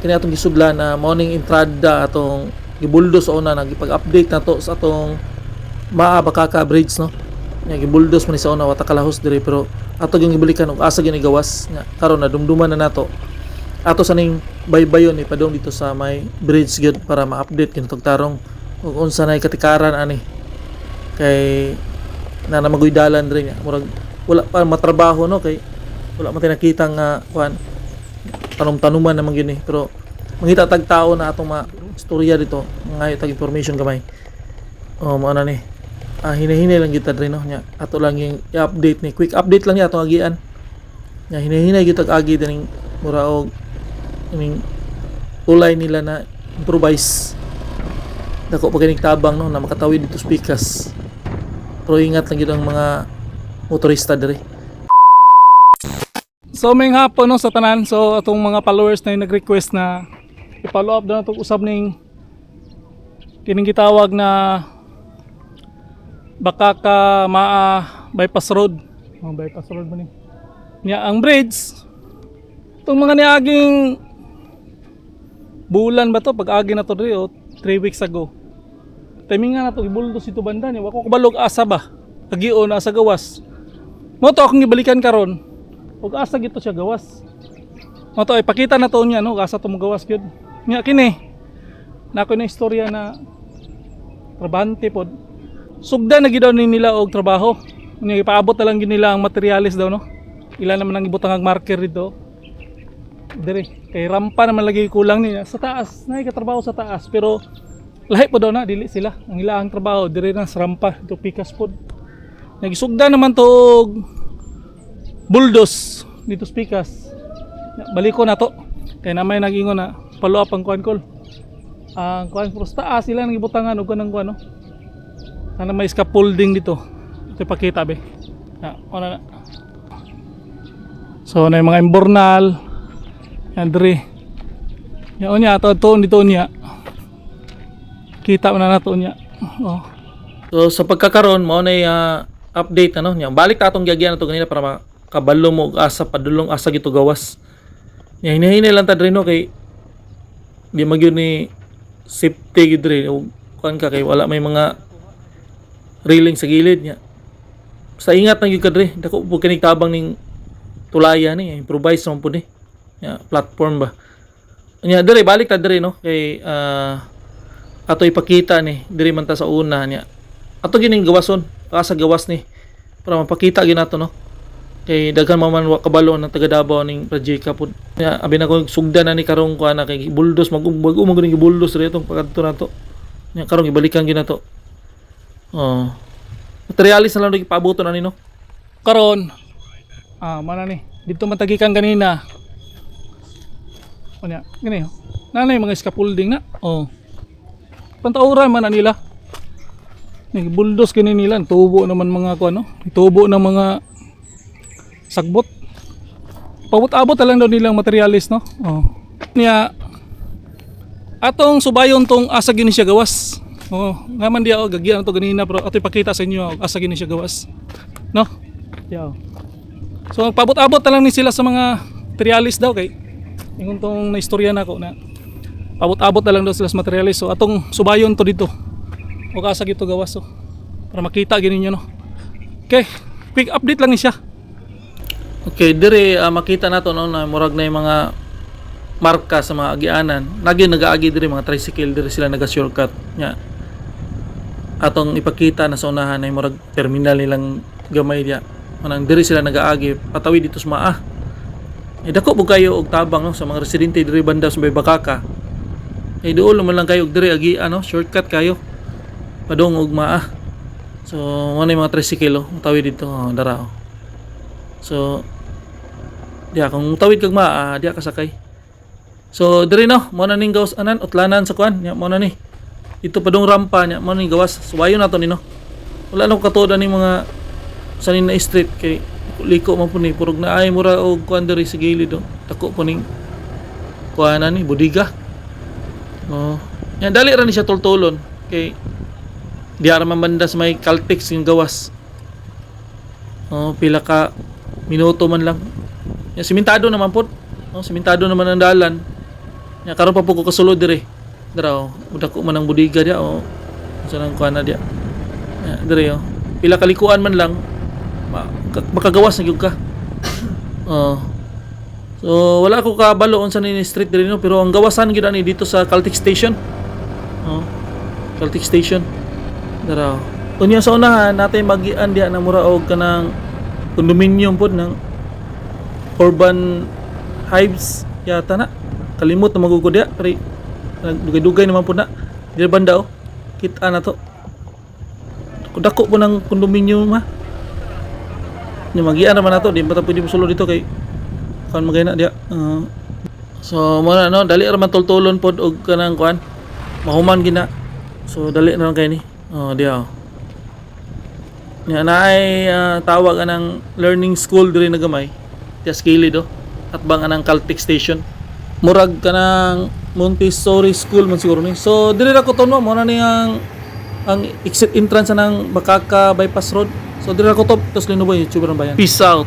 kini atong gisudlan na morning entrada atong gibuldos una nagipag-update na to sa atong Bakaka Bridge no. Nya gibuldos man sa una wata kalahos diri pero ato gyud gibalikan og asa gyud gawas nya karon na dumduman na nato. Ato sa ning baybayon ipadong dito sa may bridge gyud para ma-update kinitong tarong ug unsa nay katikaran ani. Kay na maguy-dalan diri nya murag wala pa matrabaho no kay wala man tay nakita nga kuan tanom-tanuman naman gyud ni pero mangita tag tao na atong istorya dito ngayo tag information gamay mo ana ni hinahinay lang kita dre no nya ato lang yung i-update ni quick update lang ni atong agian nya hinahinay gyud tag agi dining mura og ining ulay nila na improvise dako pa kining tabang no na makatawid dito sa pikas pero ingat lang gyud ang mga motorista dre. So may hapon no sa tanan. So atong mga followers na yung nag-request na i-follow up daw itong usab ning kining gitawag na Bakaka bypass road. Bypass road ba ni? Nya ang bridge itong mga niaging bulan ba to pag agi na to diri o 3 weeks ago. Timing nga na to ibuldos ito banda ni wako kabalog asa ba. Agion asa gawas. Mo to akong gibalikan karon. Ug asa gito siya gawas. Mo to ipakita na to niya no asa to mo gawas gyud. Nya kini. Nako na istorya na trabante pod. Sugda na gid daw nila og trabaho. Nya ipaabot na lang gid nila ang materials daw no. Ila naman ang ibutang ang marker dito. Dire kay rampa naman lagi kulang niya sa taas. Nay katrabaho sa taas pero lahi po daw na dili sila. Ang ilang trabaho dire na sa rampa dito pikas pod. Nagisugda naman to og bulldoze dito speakers baliko na to kaya na may nagingon na follow up ang kuan call ang kuan prosta sila nang ibutangan og kanang kuan no sana may scaffolding dito ito ipakita be ona na so na yung mga imbornal yan diri yan unya to dito niya kita mo na nato niya oh. So sa pagkakaroon mo na update ano nya balik ta atong gagyan nato kanina para kabalo mo asa padulong asa gito gawas. Nya hinahinay lang ta dre no kay di magyud ni safety gid dre ug kuan ka kay wala may mga railing sa gilid nya. Sa ingat lang gyud ka dre dako po kining tabang ning tulaya ni improvise man pud ni. Nya platform ba. Nya dre balik ta dre no kay ato ipakita ni diri man ta sa una nya. Ato gining gawason asa gawas ni para mapakita gyud nato no. Kay daghan man kabalo ng taga Davao ning project pod. Ya abi na ko sugdan na ni karong kuan na kay buldos mag-umag ning buldos re itong pagadto nato. Nya karong ibalikan gyud nato. Oh. Materialis na lang ipabuton ani no. Karon mana ni dito matagikan kanina. Unya gani nanay mga scaffolding na. Oh. Pantauran man na nila. Ning buldos kini nila tubo naman mga kuan no. Tubo ng mga sagbot. Pabot-abot lang daw nilang materialis no. Oh. Niya atong subayon tong asa gini siya gawas. Oh, ngaman dia gagyan to ganina pero ato ipakita sa inyo asa gini siya gawas. No? Yeah. So pabot-abot lang ni sila sa mga materialis daw kay ingon tong naistorya nako na pabot-abot na lang daw sila sa materialis. So atong subayon to dito. O asa gito gawas so para makita gini niyo no. Okay, quick update lang ni siya. Okay, dire makita nato no na murag na yung mga marka sa mga agianan. Nag-aagi dire mga tricycle dire sila naga-shortcut nya. Atong ipakita na sa unahan ay murag terminal nilang gamay dia. Manang dire sila nag-aagi patawid dito sa maa. Dako po kayo og tabang no sa mga residente dire banda sa Bakaka. Duol man lang kayo og dire agi shortcut kayo. Padong og maa. So mo na mga tricycle tawid dito dara. So diya kung tawid kag diya ka sakay. So diri no mo na ning gawas anan utlanan sa kuan nya mo na ni. Ito padong rampa nya mo ning gawas suwayon nato ni no. Wala na ko katuodan ning mga sanin na street kay liko man pud ni purog na ay mura og kuan diri sa gilid do. Dako po ning kuan ni budiga. Oh, nya dali ra ni siya tultulon kay diya ra man banda sa may Caltex yung gawas. Oh, pila ka minuto man lang. Yung simentado naman po. No, simentado naman ang dalan. Nya karon pa po ko kasulod dire. Dara udak ko man ang budiga dia o sa nang kuan na dia. Nya dire pila kalikuan man lang makagawas na gyud ka. Oh. So wala ko kabalo unsa ni street dire no, pero ang gawasan gyud ani dito sa Caltex Station. Oh. Caltex Station. Dara. Unya sa unahan natay magian diha na mura og kanang condominium pod ng urban hives yata na. Kalimot na magugod diha, pero dugay-dugay naman po na. Dire banda kita na to. Dako po ng condominium ha. Nya magian naman nato, di ba ta pwede mosulod dito kay kan magayna diha. So mo na no, dali ra man tultulon pod og kanang kuan. Mahuman gina. So dali na lang kay ni. Diha. Nya naay tawag anang learning school diri na gamay. Tias kilid at bang anang Caltex Station. Murag kanang Montessori school man siguro ni. So diri ra ko tono mo na ni ang exit entrance ng Bakaka Bypass Road. So diri ra ko top tos Linuboy, YouTuber ng bayan. Peace out.